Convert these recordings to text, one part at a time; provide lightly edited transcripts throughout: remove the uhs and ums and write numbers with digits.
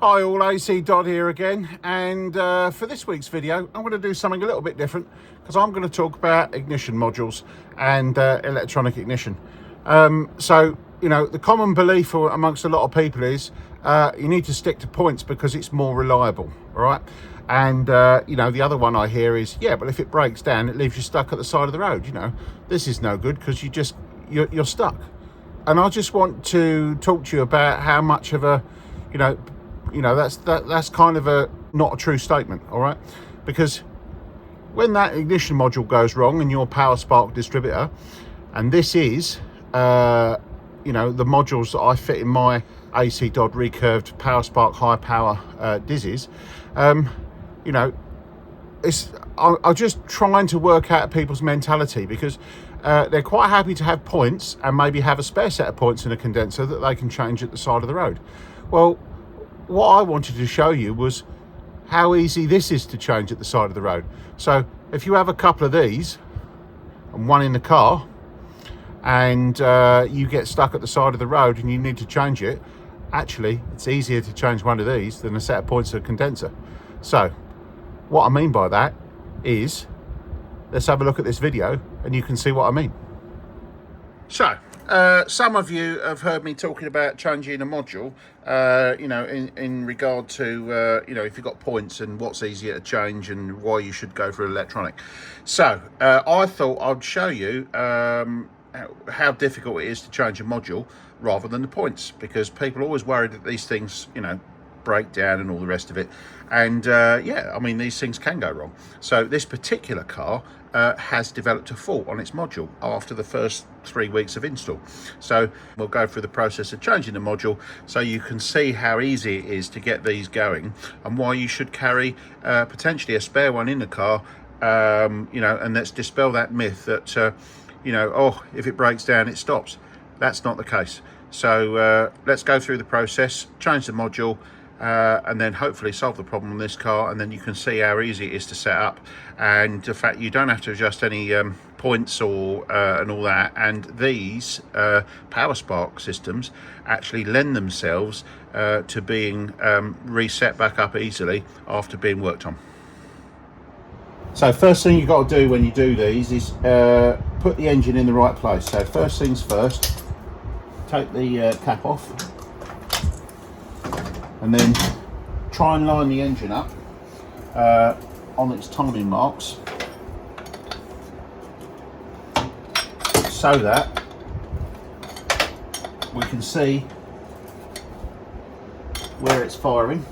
Hi all, AC Dodd here again, and for this week's video I'm going to do something a little bit different because I'm going to talk about ignition modules and electronic ignition. So, you know, the common belief amongst a lot of people is you need to stick to points because it's more reliable, all right? And, you know, the other one I hear is, yeah, but if it breaks down, it leaves you stuck at the side of the road. You know, this is no good because you're stuck. And I just want to talk to you about how much of a, you know, that's kind of a not a true statement, all right? Because when that ignition module goes wrong in your power spark distributor, and this is you know, the modules that I fit in my AC Dodd recurved power spark high power dizzes, you know, I'm just trying to work out people's mentality, because they're quite happy to have points and maybe have a spare set of points in a condenser that they can change at the side of the road. Well, what I wanted to show you was how easy this is to change at the side of the road. So if you have a couple of these and one in the car, and you get stuck at the side of the road and you need to change it, actually it's easier to change one of these than a set of points of a condenser. So what I mean by that is, let's have a look at this video and you can see what I mean. So some of you have heard me talking about changing a module, you know, in regard to, you know, if you've got points and what's easier to change and why you should go for electronic. So I thought I'd show you how difficult it is to change a module rather than the points, because people are always worried that these things, you know, break down and all the rest of it. And yeah, I mean, these things can go wrong. So this particular car has developed a fault on its module after the first 3 weeks of install. So we'll go through the process of changing the module so you can see how easy it is to get these going, and why you should carry potentially a spare one in the car, you know, and let's dispel that myth that you know, oh, if it breaks down it stops. That's not the case. So let's go through the process, change the module, and then hopefully solve the problem on this car, and then you can see how easy it is to set up, and the fact you don't have to adjust any points or and all that. And these power spark systems actually lend themselves to being reset back up easily after being worked on. So first thing you've got to do when you do these is put the engine in the right place. So first things first, take the cap off, and then try and line the engine up on its timing marks, so that we can see where it's firing.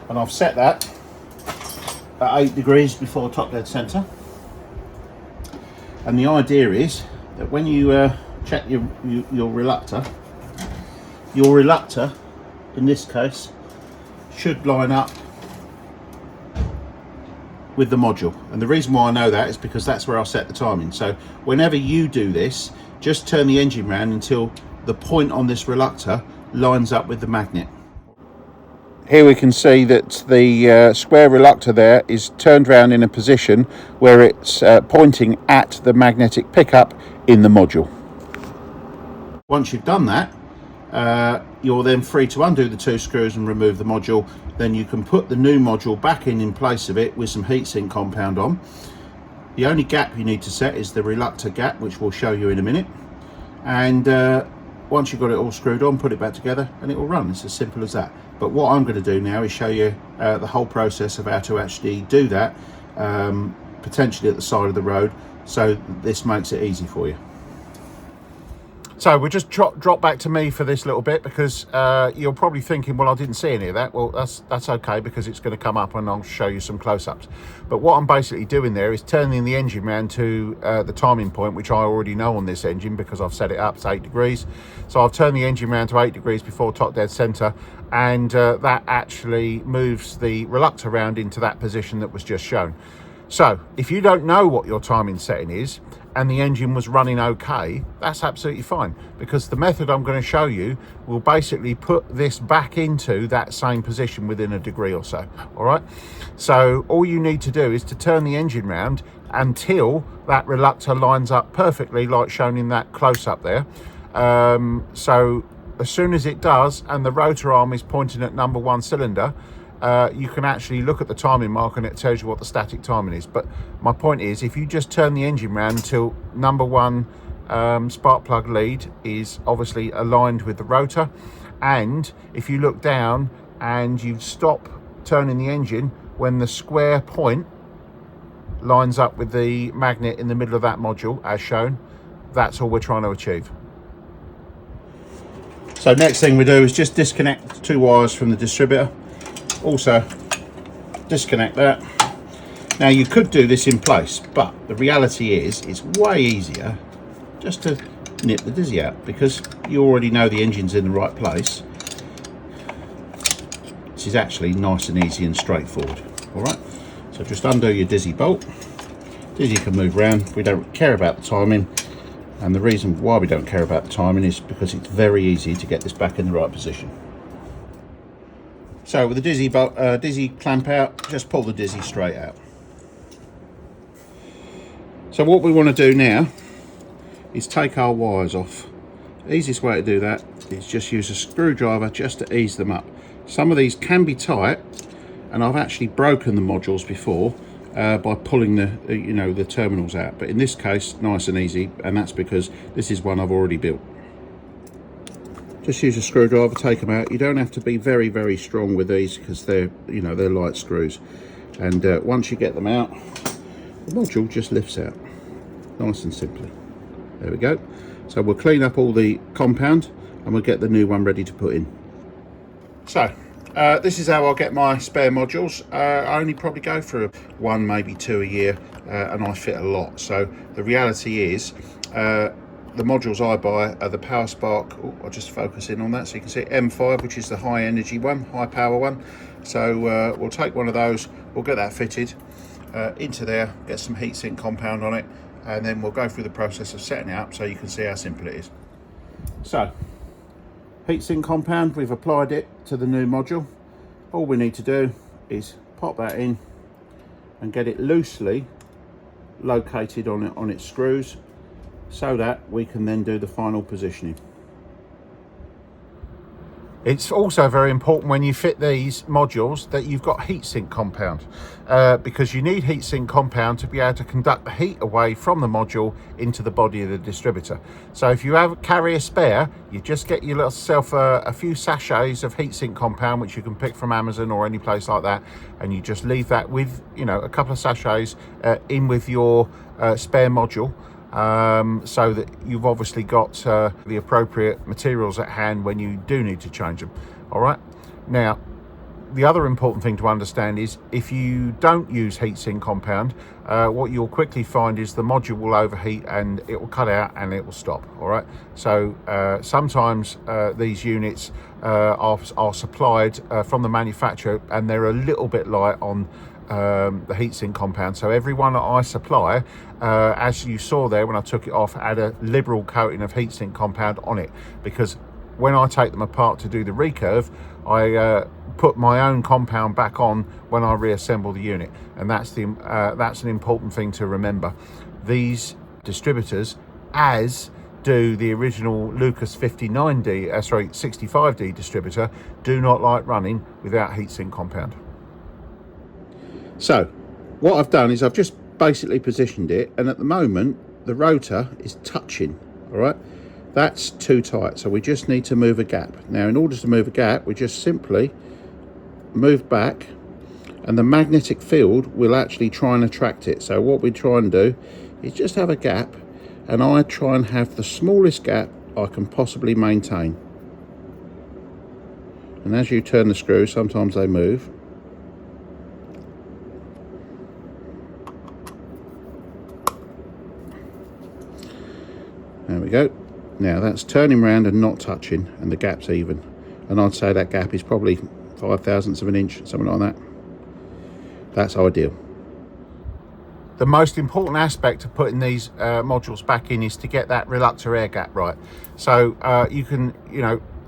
And I've set that at 8 degrees before top dead center. And the idea is that when you check your reluctor in this case should line up with the module. And the reason why I know that is because that's where I'll set the timing. So whenever you do this, just turn the engine round until the point on this reluctor lines up with the magnet. Here we can see that the square reluctor there is turned around in a position where it's pointing at the magnetic pickup in the module. Once you've done that, you're then free to undo the 2 screws and remove the module. Then you can put the new module back in place of it with some heatsink compound on. The only gap you need to set is the reluctor gap, which we'll show you in a minute. And once you've got it all screwed on, put it back together and it will run. It's as simple as that. But what I'm going to do now is show you the whole process of how to actually do that, potentially at the side of the road, so this makes it easy for you. So we'll just drop back to me for this little bit, because you're probably thinking, well, I didn't see any of that. Well, that's okay, because it's going to come up and I'll show you some close-ups. But what I'm basically doing there is turning the engine round to the timing point, which I already know on this engine because I've set it up to 8 degrees. So I've turned the engine round to 8 degrees before top dead center, and that actually moves the reluctor round into that position that was just shown. So if you don't know what your timing setting is and the engine was running okay, that's absolutely fine, because the method I'm going to show you will basically put this back into that same position within a degree or so. All right, so all you need to do is to turn the engine round until that reluctor lines up perfectly like shown in that close-up there. So as soon as it does and the rotor arm is pointing at number 1 cylinder, you can actually look at the timing mark and it tells you what the static timing is. But my point is, if you just turn the engine round until number 1 spark plug lead is obviously aligned with the rotor, and if you look down and you stop turning the engine when the square point lines up with the magnet in the middle of that module as shown, that's all we're trying to achieve. So next thing we do is just disconnect the 2 wires from the distributor. Also disconnect that. Now you could do this in place, but the reality is it's way easier just to nip the dizzy out, because you already know the engine's in the right place. This is actually nice and easy and straightforward. All right, so just undo your dizzy bolt. Dizzy can move around. We don't care about the timing, and the reason why we don't care about the timing is because it's very easy to get this back in the right position. So with the dizzy clamp out, just pull the dizzy straight out. So what we want to do now is take our wires off. The easiest way to do that is just use a screwdriver just to ease them up. Some of these can be tight, and I've actually broken the modules before by pulling the terminals out, but in this case nice and easy, and that's because this is one I've already built. Just use a screwdriver, take them out. You don't have to be very, very strong with these because they're light screws. And once you get them out, the module just lifts out, nice and simply. There we go. So we'll clean up all the compound and we'll get the new one ready to put in. So this is how I'll get my spare modules. I only probably go for 1, maybe 2 a year, and I fit a lot. So the reality is, the modules I buy are the Power Spark. I'll just focus in on that so you can see M5, which is the high energy one, high power one. So we'll take one of those, we'll get that fitted into there, get some heatsink compound on it, and then we'll go through the process of setting it up so you can see how simple it is. So heatsink compound, we've applied it to the new module. All we need to do is pop that in and get it loosely located on its screws, so that we can then do the final positioning. It's also very important when you fit these modules that you've got heatsink compound, because you need heatsink compound to be able to conduct the heat away from the module into the body of the distributor. So if you carry a spare, you just get yourself a few sachets of heatsink compound, which you can pick from Amazon or any place like that, and you just leave that with a couple of sachets in with your spare module. So that you've obviously got the appropriate materials at hand when you do need to change them. All right. Now, the other important thing to understand is if you don't use heatsink compound, what you'll quickly find is the module will overheat and it will cut out and it will stop. All right. So sometimes these units are supplied from the manufacturer, and they're a little bit light on the heatsink compound. So every one that I supply, as you saw there when I took it off, had a liberal coating of heatsink compound on it, because when I take them apart to do the recurve, I put my own compound back on when I reassemble the unit, and that's an important thing to remember. These distributors, as do the original Lucas 65D distributor, do not like running without heatsink compound. So what I've done is I've just basically positioned it, and at the moment the rotor is touching. All right, that's too tight, so we just need to move a gap. Now in order to move a gap, we just simply move back, and the magnetic field will actually try and attract it. So what we try and do is just have a gap, and I try and have the smallest gap I can possibly maintain. And as you turn the screw, sometimes they move. There we go. Now that's turning round and not touching, and the gap's even. And I'd say that gap is probably 0.05 of an inch, something like that. That's ideal. The most important aspect of putting these modules back in is to get that reluctor air gap right. So you can,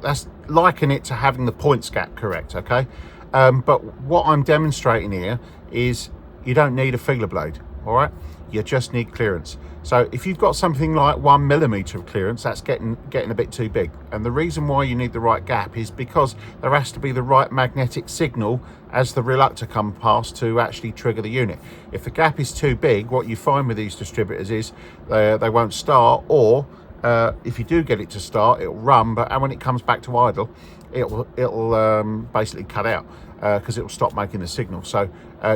that's liken it to having the points gap correct, okay? But what I'm demonstrating here is you don't need a feeler blade. all right? You just need clearance. So if you've got something like 1 millimeter of clearance, that's getting a bit too big. And the reason why you need the right gap is because there has to be the right magnetic signal as the reluctor comes past to actually trigger the unit. If the gap is too big, what you find with these distributors is they won't start, or if you do get it to start, it'll run, but when it comes back to idle, it'll basically cut out because it'll stop making the signal. So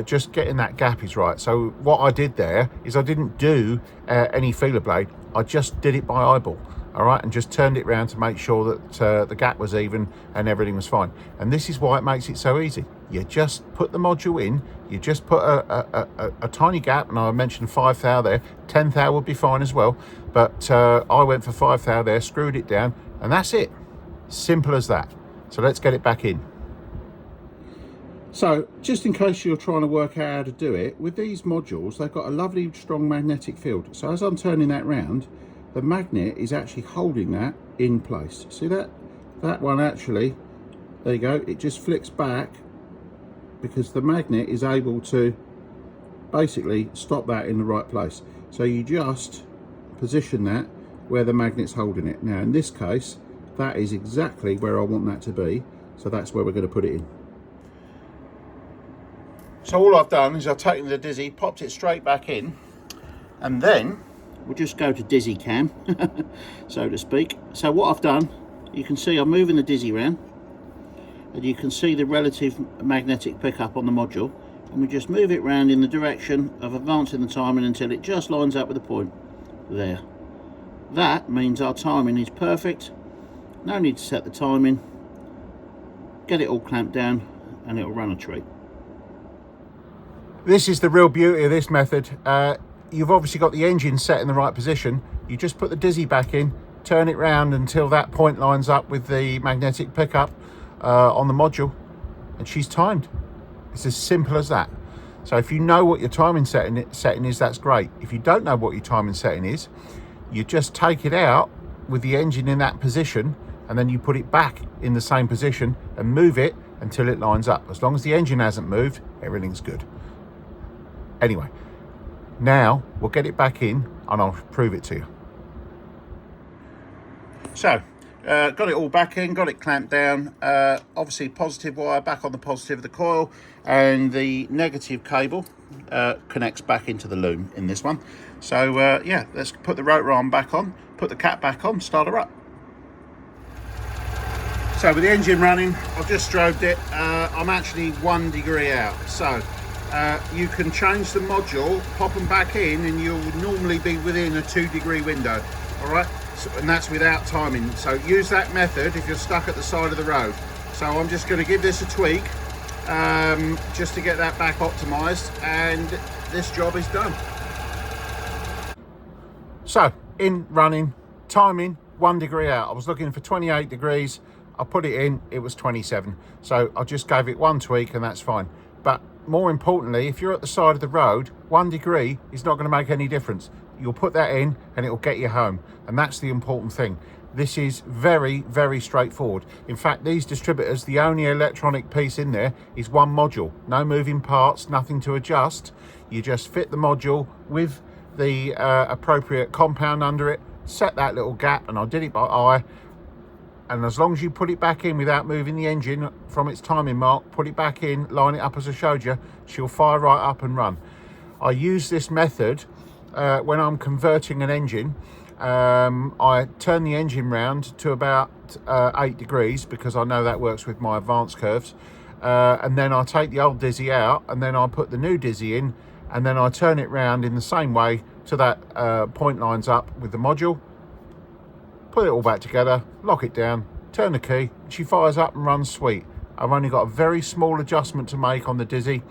just getting that gap is right. So what I did there is I didn't do any feeler blade, I just did it by eyeball, all right, and just turned it around to make sure that the gap was even and everything was fine. And this is why it makes it so easy. You just put the module in, you just put a tiny gap, and I mentioned 5 thou there, 10 thou would be fine as well, but I went for 5 thou there, screwed it down, and that's it. Simple as that. So let's get it back in. So just in case you're trying to work out how to do it, with these modules, they've got a lovely strong magnetic field. So as I'm turning that round, the magnet is actually holding that in place. See that? That one actually, there you go, it just flicks back because the magnet is able to basically stop that in the right place. So you just position that where the magnet's holding it. Now in this case, that is exactly where I want that to be. So that's where we're going to put it in. So all I've done is I've taken the Dizzy, popped it straight back in, and then we'll just go to Dizzy cam, so to speak. So what I've done, you can see I'm moving the Dizzy around, and you can see the relative magnetic pickup on the module, and we just move it round in the direction of advancing the timing until it just lines up with the point there. That means our timing is perfect. No need to set the timing. Get it all clamped down and it'll run a treat. This is the real beauty of this method. You've obviously got the engine set in the right position. You just put the Dizzy back in, turn it round until that point lines up with the magnetic pickup on the module, and she's timed. It's as simple as that. So if you know what your timing setting is, that's great. If you don't know what your timing setting is, you just take it out with the engine in that position, and then you put it back in the same position and move it until it lines up. As long as the engine hasn't moved, everything's good. Anyway, now we'll get it back in and I'll prove it to you. So, got it all back in, got it clamped down. Obviously positive wire back on the positive of the coil, and the negative cable connects back into the loom in this one. So yeah, let's put the rotor arm back on, put the cap back on, start her up. So with the engine running, I've just strobed it. I'm actually 1 degree out. So you can change the module, pop them back in, and you'll normally be within a 2 degree window. All right, so, and that's without timing. So use that method if you're stuck at the side of the road. So I'm just going to give this a tweak just to get that back optimized, and this job is done. So in running, timing 1 degree out. I was looking for 28 degrees. I put it in, it was 27. So I just gave it one tweak and that's fine. But more importantly, if you're at the side of the road, 1 degree is not going to make any difference. You'll put that in and it will get you home. And that's the important thing. This is very, very straightforward. In fact, these distributors, the only electronic piece in there is one module. No moving parts, nothing to adjust. You just fit the module with the appropriate compound under it, set that little gap, and I did it by eye. And as long as you put it back in without moving the engine from its timing mark, put it back in, line it up as I showed you, she'll fire right up and run. I use this method when I'm converting an engine. I turn the engine round to about 8 degrees because I know that works with my advance curves. And then I take the old Dizzy out, and then I put the new Dizzy in, and then I turn it round in the same way to that point lines up with the module. Put it all back together, lock it down, turn the key, she fires up and runs sweet. I've only got a very small adjustment to make on the Dizzy,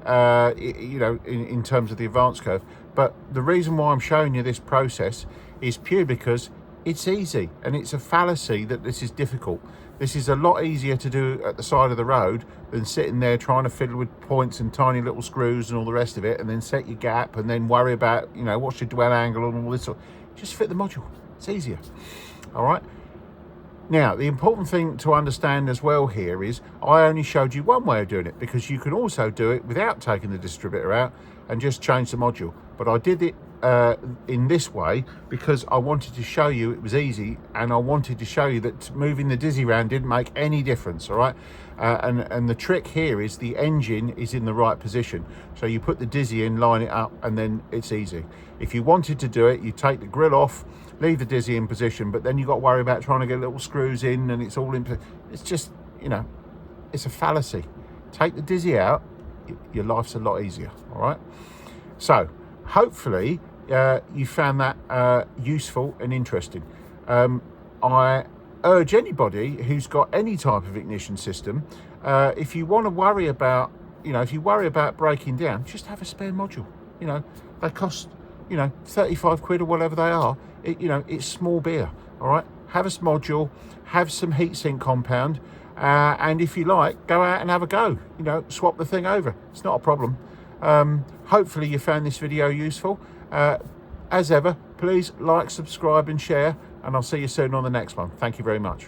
you know, in terms of the advance curve. But the reason why I'm showing you this process is pure because it's easy, and it's a fallacy that this is difficult. This is a lot easier to do at the side of the road than sitting there trying to fiddle with points and tiny little screws and all the rest of it, and then set your gap and then worry about, you know, what's your dwell angle and all this. Just fit the module. It's easier. All right. Now, the important thing to understand as well here is I only showed you one way of doing it, because you can also do it without taking the distributor out and just change the module. But I did it in this way because I wanted to show you it was easy, and I wanted to show you that moving the dizzy around didn't make any difference. All right, and the trick here is the engine is in the right position, so you put the dizzy in, line it up, and then it's easy. If you wanted to do it, you take the grill off, leave the dizzy in position, but then you got to worry about trying to get little screws in, and it's all in. It's just, you know, it's a fallacy. Take the dizzy out, your life's a lot easier. All right, so hopefully you found that useful and interesting. I urge anybody who's got any type of ignition system, if you want to worry about, if you worry about breaking down, just have a spare module. They cost, 35 quid or whatever they are. It's small beer. All right, have a module, have some heatsink compound, and if you like, go out and have a go. Swap the thing over. It's not a problem. Hopefully you found this video useful. As ever, please like, subscribe and share, and I'll see you soon on the next one. Thank you very much.